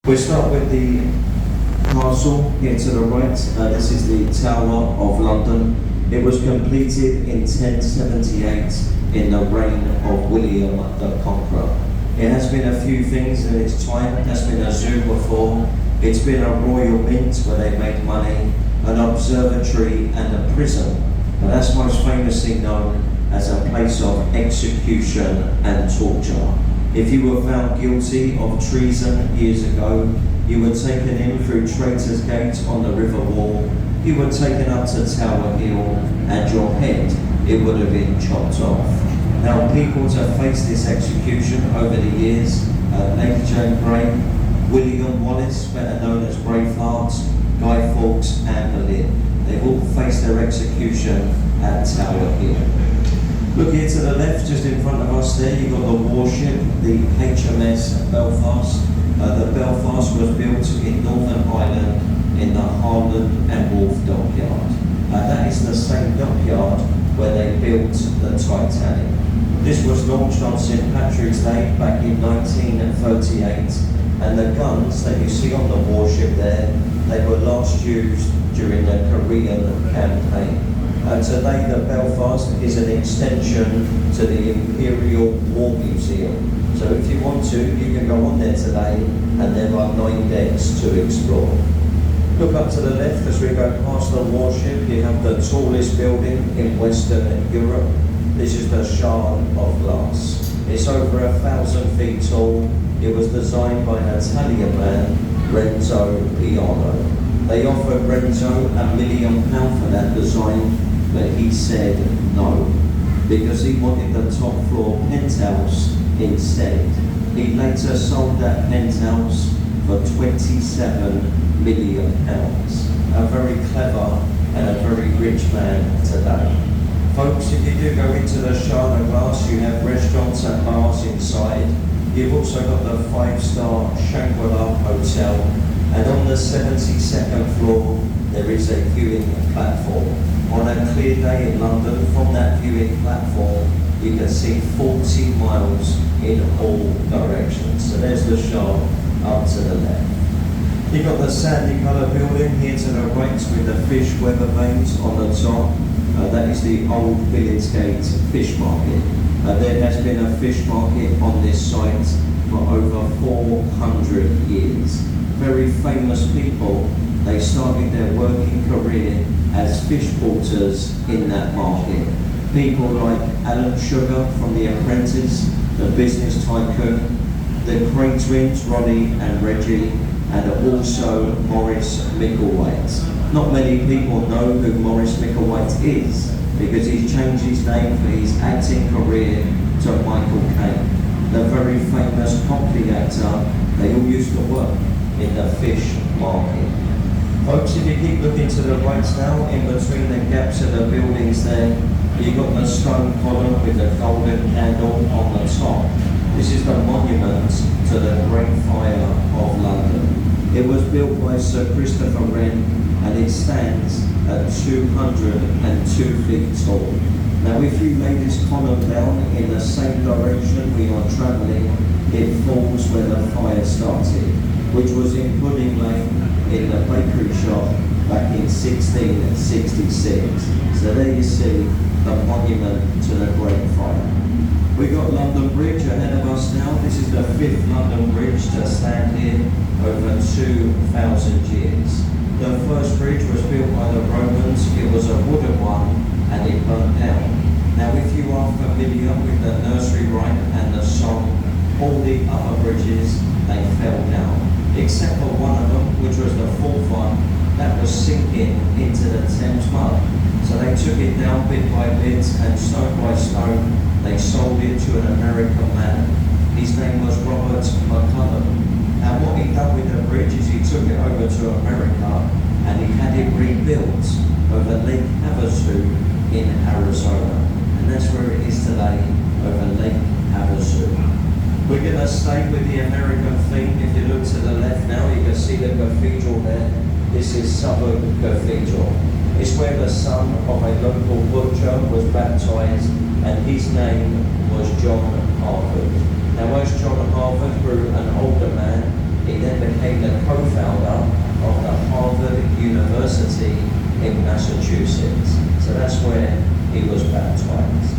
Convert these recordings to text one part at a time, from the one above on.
We'll start with the castle here to the right. This is the Tower of London. It was completed in 1078 in the reign of William the Conqueror. It has been a few things in its time. It has been a zoo before. It's been a royal mint where they made money, an observatory and a prison. But that's most famously known as a place of execution and torture. If you were found guilty of treason years ago, you were taken in through Traitor's Gate on the River Wall, you were taken up to Tower Hill, and your head, it would have been chopped off. Now, people to face this execution over the years, Lady Jane Grey, William Wallace, better known as Braveheart, Guy Fawkes, Anne Boleyn, they've all faced their execution at Tower Hill. Look here to the left, just in front of us there, you've got the warship, the HMS Belfast. The Belfast was built in Northern Ireland in the Harland and Wolff dockyard. That is the same dockyard where they built the Titanic. This was launched on St Patrick's Day back in 1938, and the guns that you see on the warship there, they were last used during the Korean campaign. Today the Belfast is an extension to the Imperial War Museum. So if you want to, you can go on there today and there are 9 decks to explore. Look up to the left as we go past the warship, you have the tallest building in Western Europe. This is the Shard of Glass. It's over 1,000 feet tall. It was designed by an Italian man, Renzo Piano. They offered Renzo £1 million for that design, but he said no, because he wanted the top floor penthouse instead. He later sold that penthouse for £27 million. A very clever and a very rich man today. Folks, if you do go into the Shard of Glass, you have restaurants and bars inside. You've also got the 5-star Shangri-La Hotel, and on the 72nd floor there is a viewing platform. On a clear day in London, from that viewing platform, you can see 40 miles in all directions. So there's the Shard up to the left. You've got the sandy colour building here to the right with the fish weather vanes on the top. That is the old Billingsgate Fish Market. There has been a fish market on this site for over 400 years. Very famous people, they started their working career as fish porters in that market. People like Alan Sugar from The Apprentice, the business tycoon, the Crane twins, Ronnie and Reggie, and also Maurice Micklewhite. Not many people know who Maurice Micklewhite is, because he's changed his name for his acting career to Michael Caine. The very famous Cockney actor, they all used to work in the fish market. Folks, if you keep looking to the right now, in between the gaps of the buildings there, you've got the stone column with the golden candle on the top. This is the monument to the Great Fire of London. It was built by Sir Christopher Wren, and it stands at 202 feet tall. Now, if you lay this column down in the same direction we are travelling, it falls where the fire started, which was in Pudding Lane in the bakery shop back in 1666. So there you see the monument to the Great Fire. We've got London Bridge ahead of us now. This is the 5th London Bridge to stand here over 2,000 years. The first bridge was built by the Romans. It was a wooden one and it burnt down. Now, if you are familiar with the nursery rhyme and the song, all the other bridges, they fell down, except for one of them, which was the 4th one, that was sinking into the Thames mud. So they took it down bit by bit, and stone by stone, they sold it to an American man. His name was Robert McCullum. And what he done with the bridge is he took it over to America and he had it rebuilt over Lake Havasu in Arizona. And that's where it is today, over Lake Havasu. We're going to stay with the American theme. If you look to the left now, you can see the cathedral there. This is Southwark Cathedral. It's where the son of a local butcher was baptised, and his name was John Harvard. Now, as John Harvard grew an older man, he He then became the co-founder of the Harvard University in Massachusetts. So that's where he was baptized.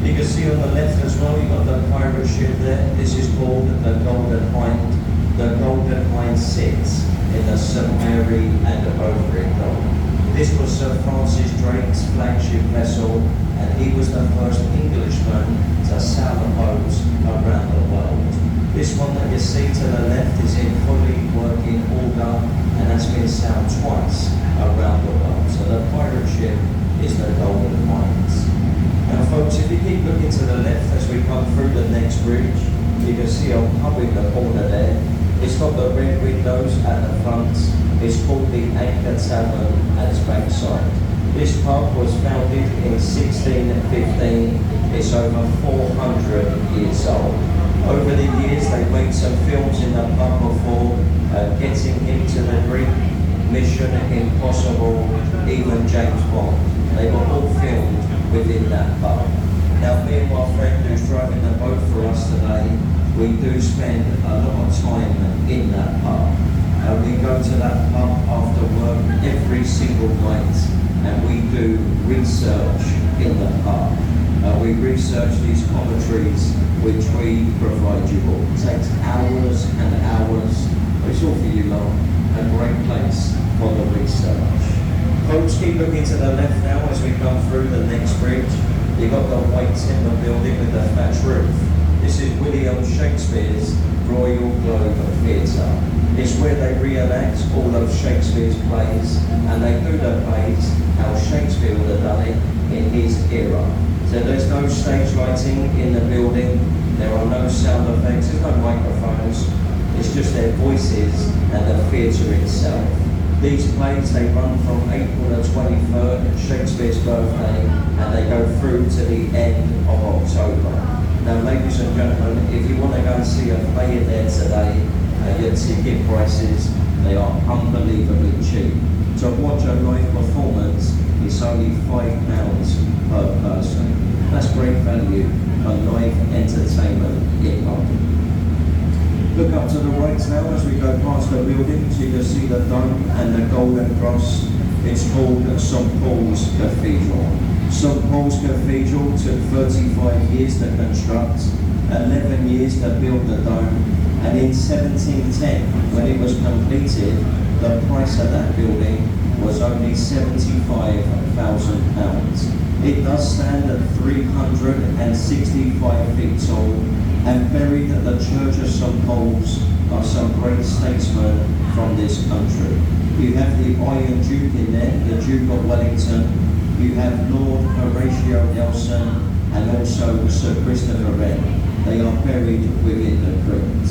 You can see on the left as well, you've got the pirate ship there. This is called the Golden Hind. The Golden Hind sits in the St. Mary and Overy dock. This was Sir Francis Drake's flagship vessel, and he was the first Englishman to sail a boat around the world. This one that you see to the left is in fully working order, and that's been sailed twice around the world. So the pirate ship is the Golden Hind. Now folks, if you keep looking to the left as we come through the next bridge, you can see up in the corner there, it's got the red windows at the front. It's called the Anchor Tavern at its backside. This pub was founded in 1615. It's over 400 years old. Over the years, they've made some films in the pub before, Getting Him to the Drink, Mission Impossible, even James Bond. They were all filmed within that pub. Now, me and my friend who's driving the boat for us today, we do spend a lot of time in that pub. We go to that pub after work every single night, and we do research in the pub. We research these commentaries which we provide you all. It takes hours and hours, but it's all for you lot. A great place for the research. Folks, keep looking to the left now as we come through the next bridge. You've got the white timber building with the thatched roof. This is William Shakespeare's Royal Globe Theatre. It's where they reenact all of Shakespeare's plays, and they do the plays how Shakespeare would have done it in his era. So there's no stage lighting in the building, there are no sound effects, there's no microphones, it's just their voices and the theatre itself. These plays, they run from April the 23rd, Shakespeare's birthday, and they go through to the end of October. Now, ladies and gentlemen, if you want to go and see a play in there today, your ticket prices, they are unbelievably cheap. To watch a live performance, it's only £5 per person. That's great value for live entertainment in London. Look up to the right now as we go past the buildings. You can see the dome and the golden cross. It's called St. Paul's Cathedral. St. Paul's Cathedral took 35 years to construct, 11 years to build the dome, and in 1710, when it was completed, the price of that building was only £75,000. It does stand at 365 feet tall, and buried at the Church of St. Paul's are some great statesmen from this country. You have the Iron Duke in there, the Duke of Wellington. You have Lord Horatio Nelson and also Sir Christopher Wren. They are buried within the crypt.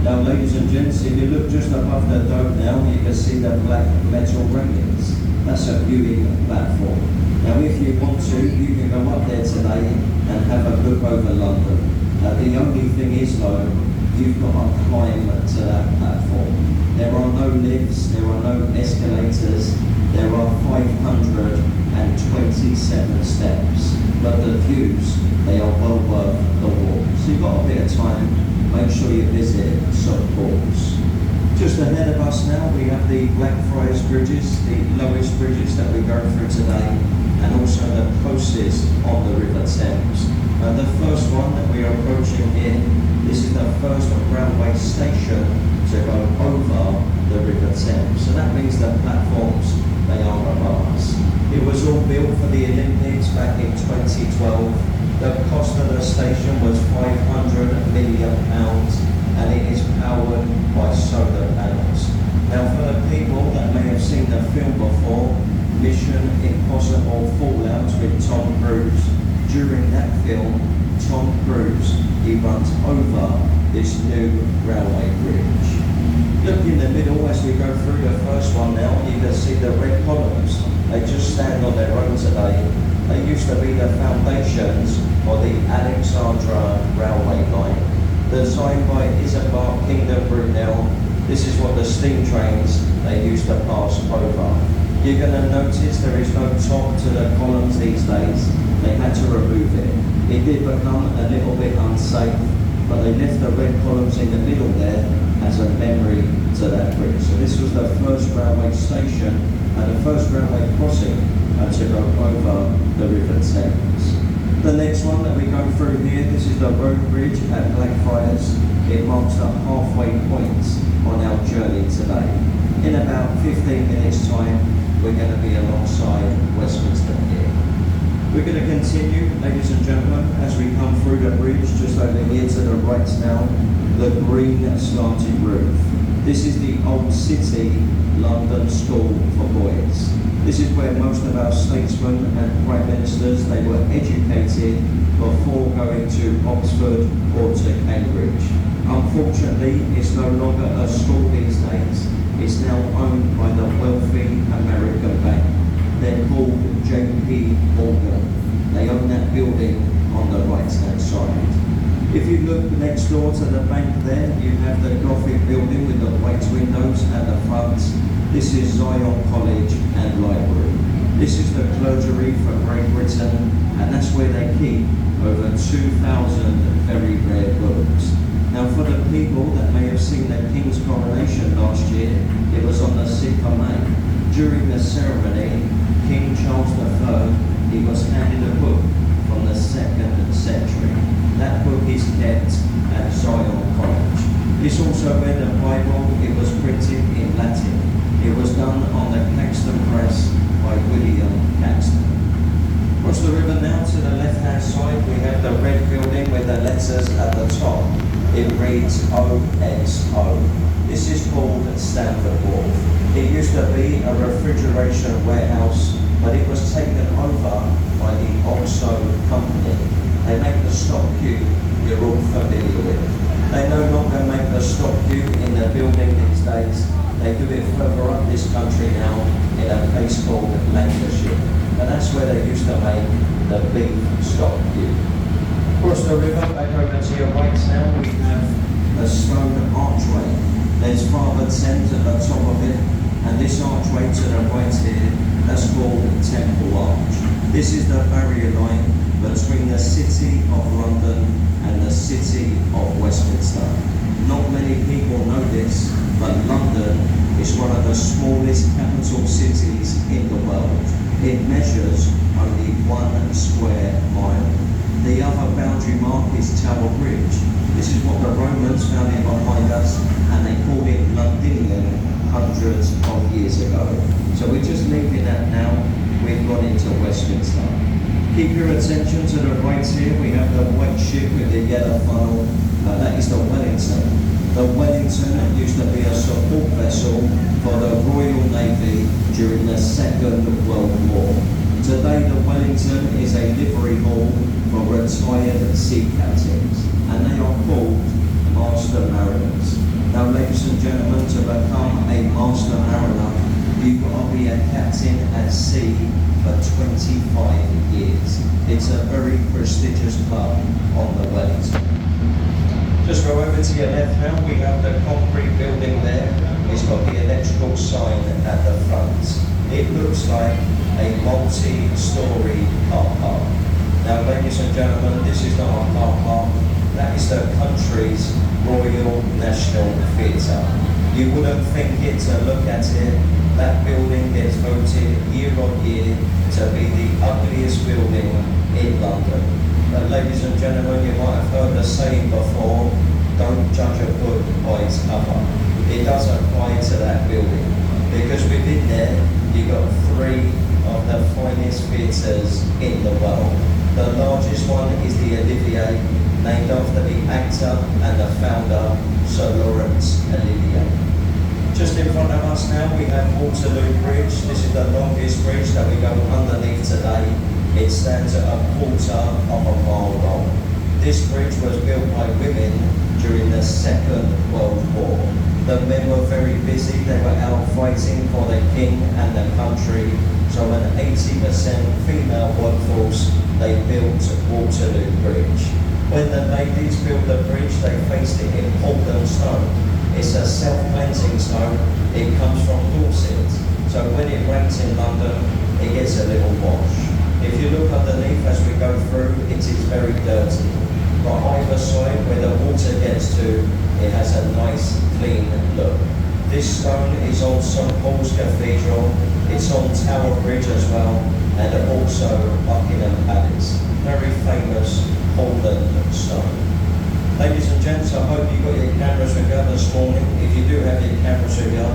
Now, ladies and gents, if you look just above the dome now, you can see the black metal railings. That's a viewing platform. Now, if you want to, you can go up there today and have a look over London. The only thing is, though, you've got to climb to that platform. There are no lifts, there are no escalators, there are 527 steps. But the views, they are well worth the walk. So you've got a bit of time, make sure you visit St. Paul's. Just ahead of us now, we have the Blackfriars Bridges, the lowest bridges that we go through today, and also the closest on the River Thames. The first one that we are approaching here, this is the first railway station to go over the River Thames. So that means the platforms, they are above us. It was all built for the Olympics back in 2012. The cost of the station was £500 million, and it is powered by solar panels. Now, for the people that may have seen the film before, Mission Impossible Fallout with Tom Cruise, during that film, Tom Cruise, he runs over this new railway bridge. Look in the middle as we go through the first one now, you can see the red columns. They just stand on their own today. They used to be the foundations for the Alexandra railway line. Designed by Isambard Kingdom Brunel, this is what the steam trains they used to pass over. You're going to notice there is no top to the columns these days. They had to remove it. It did become a little bit unsafe, but they left the red columns in the middle there, as a memory to that bridge. So this was the first railway station and the first railway crossing to go over the River Thames. The next one that we go through here, this is the road bridge at Blackfriars. It marks the halfway point on our journey today. In about 15 minutes time, we're going to be alongside Westminster here. We're going to continue, ladies and gentlemen, as we come through the bridge, just over here to the right now, the green slanted roof. This is the Old City London School for Boys. This is where most of our statesmen and prime ministers, they were educated before going to Oxford or to Cambridge. Unfortunately, it's no longer a school these days. It's now owned by the wealthy American bank. They're called JP Morgan. They own that building on the right-hand side. If you look next door to the bank there, you have the Gothic building with the white windows at the front. This is Zion College and Library. This is the clergery for Great Britain, and that's where they keep over 2,000 very rare books. Now, for the people that may have seen the King's coronation last year, it was on the 6th of May. During the ceremony, King Charles III, he was handed a book from the 2nd century. That book is kept at Zion College. It's also where the Bible, it was printed in Latin. It was done on the Caxton Press by William Caxton. Across the river now to the left-hand side, we have the red building with the letters at the top. It reads OXO. This is called Stamford Wharf. It used to be a refrigeration warehouse, but it was taken over by the OXO company. They make the stock cube you're all familiar with. They no longer make the stock cube in the building these days. They do it further up this country now in a place called Lancashire. And that's where they used to make the beef stock cube. Across the river, back over to your right now, we have a stone archway. There's Father Thames at the top of it, and this archway to the right here, that's called Temple Arch. This is the barrier line between the City of London and the City of Westminster. Not many people know this, but London is one of the smallest capital cities in the world. It measures only 1 square mile. The other boundary mark is Tower Bridge. This is what the Romans found in behind us, and they called it Londinium hundreds of years ago. So we're just leaving that now. We've gone into Westminster. Keep your attention to the right here. We have the white ship with the yellow funnel. That is the Wellington. The Wellington used to be a support vessel for the Royal Navy during the Second World War. Today, the Wellington is a livery hall for retired sea captains, and they are called Master Mariners. Now, ladies and gentlemen, to become a Master Mariner, you've got to be a captain at sea for 25 years. It's a very prestigious club on the Wellington. Just go over to your left now, we have the concrete building there. It's got the electrical sign at the front. It looks like a multi-storey car park. Now, ladies and gentlemen, this is not our car park. That is the country's Royal National Theatre. You wouldn't think it to look at it. That building gets voted year on year to be the ugliest building in London. But ladies and gentlemen, you might have heard the saying before, don't judge a book by its cover. It does apply to that building, because within there, you've got 3 of the finest theatres in the world. The largest one is the Olivier, named after the actor and the founder, Sir Laurence Olivier. Just in front of us now, we have Waterloo Bridge. This is the longest bridge that we go underneath today. It stands at 1/4 of a mile long. This bridge was built by women during the Second World War. The men were very busy. They were out fighting for the king and the country. So an 80% female workforce, they built Waterloo Bridge. When the ladies built the bridge, they faced it in Holden stone. It's a self-cleansing stone. It comes from Dorset. So when it rains in London, it gets a little wash. If you look underneath as we go through, it is very dirty. but either side where the water gets to, it has a nice clean look. This stone is on St Paul's Cathedral, it's on Tower Bridge as well, and also Buckingham Palace. Very famous Holland stone. Ladies and gents, I hope you got your cameras with you this morning. If you do have your cameras with you,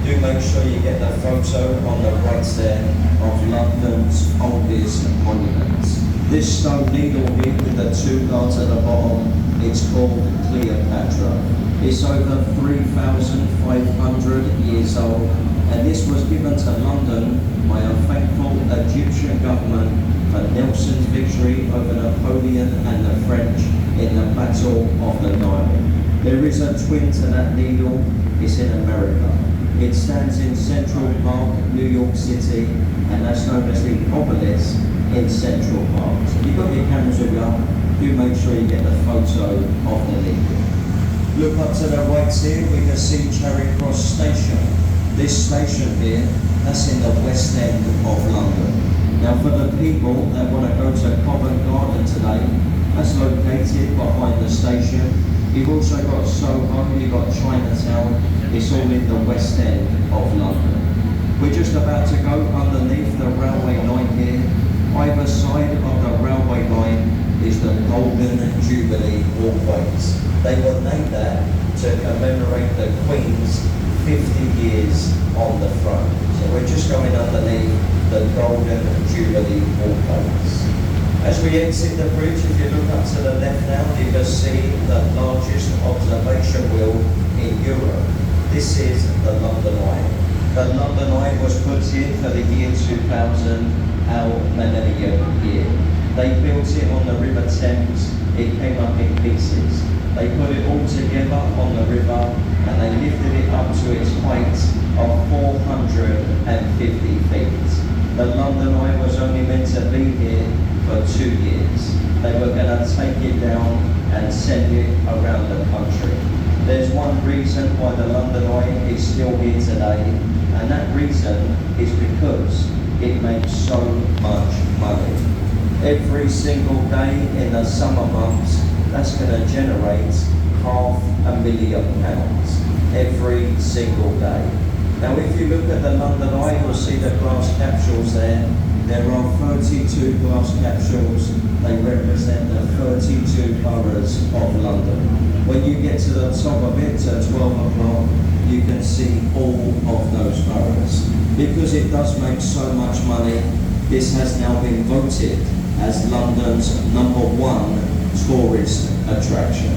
do make sure you get the photo on the right there of London's oldest monuments. This stone needle here with the two guards at the bottom, it's called Cleopatra. It's over 3,500 years old, and this was given to London by a thankful Egyptian government for Nelson's victory over Napoleon and the French in the Battle of the Nile. There is a twin to that needle, it's in America. It stands in Central Park, New York City, and that's known as the obelisk in Central Park. So if you've got your cameras with you, do make sure you get the photo of the needle. Look up to the right here, we can see Charing Cross Station. This station here, that's in the West End of London. Now for the people that want to go to Covent Garden today, that's located behind the station. You've also got Soho, you've got Chinatown, it's all in the West End of London. We're just about to go underneath the railway line here. Either side of the railway line is the Golden Jubilee Walkways. They were named that to commemorate the Queen's 50 years on the throne. So we're just going underneath the Golden Jubilee Walkways. As we exit the bridge, if you look up to the left now, you can see the largest observation wheel in Europe. This is the London Eye. The London Eye was put in for the year 2000, our millennium year. They built it on the River Thames. It came up in pieces. They put it all together on the river and they lifted it up to its height of 450 feet. The London Eye was only meant to be here for 2 years. They were going to take it down and send it around the country. There's one reason why the London Eye is still here today, and that reason is because it makes so much money. Every single day in the summer months, that's going to generate £500,000 every single day. Now if you look at the London Eye, you'll see the glass capsules there. There are 32 glass capsules. They represent the 32 boroughs of London. When you get to the top of it at 12 o'clock, you can see all of those boroughs. Because it does make so much money, this has now been voted as London's #1 tourist attraction.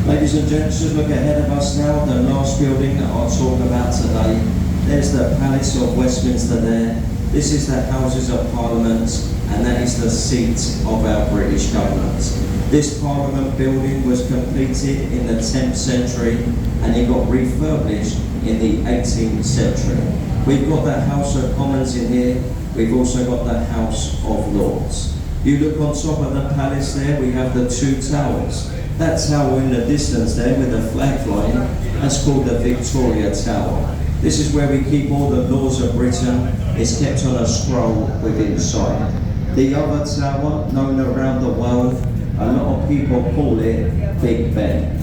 Ladies and gents, just look ahead of us now, the last building that I'll talk about today. There's the Palace of Westminster there. This is the Houses of Parliament, and that is the seat of our British government. This Parliament building was completed in the 10th century, and it got refurbished in the 18th century. We've got the House of Commons in here. We've also got the House of Lords. You look on top of the palace there, we have the two towers. That tower in the distance there with the flag flying, that's called the Victoria Tower. This is where we keep all the laws of Britain. It's kept on a scroll with inside. The other tower, known around the world, a lot of people call it Big Ben.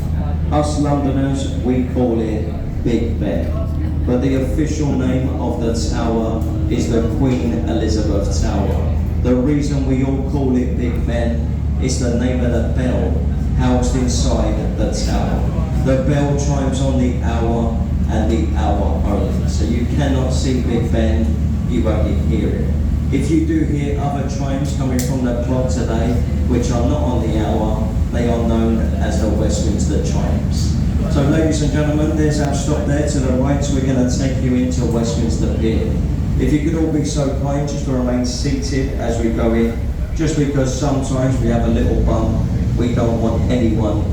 Us Londoners, we call it Big Ben. But the official name of the tower is the Queen Elizabeth Tower. The reason we all call it Big Ben is the name of the bell housed inside the tower. The bell chimes on the hour and the hour only. So you cannot see Big Ben, you only hear it. If you do hear other chimes coming from the clock today, which are not on the hour, they are known as the Westminster chimes. So ladies and gentlemen, there's our stop there to the right. So we're going to take you into Westminster Pier. If you could all be so kind just to remain seated as we go in, just because sometimes we have a little bump, we don't want anyone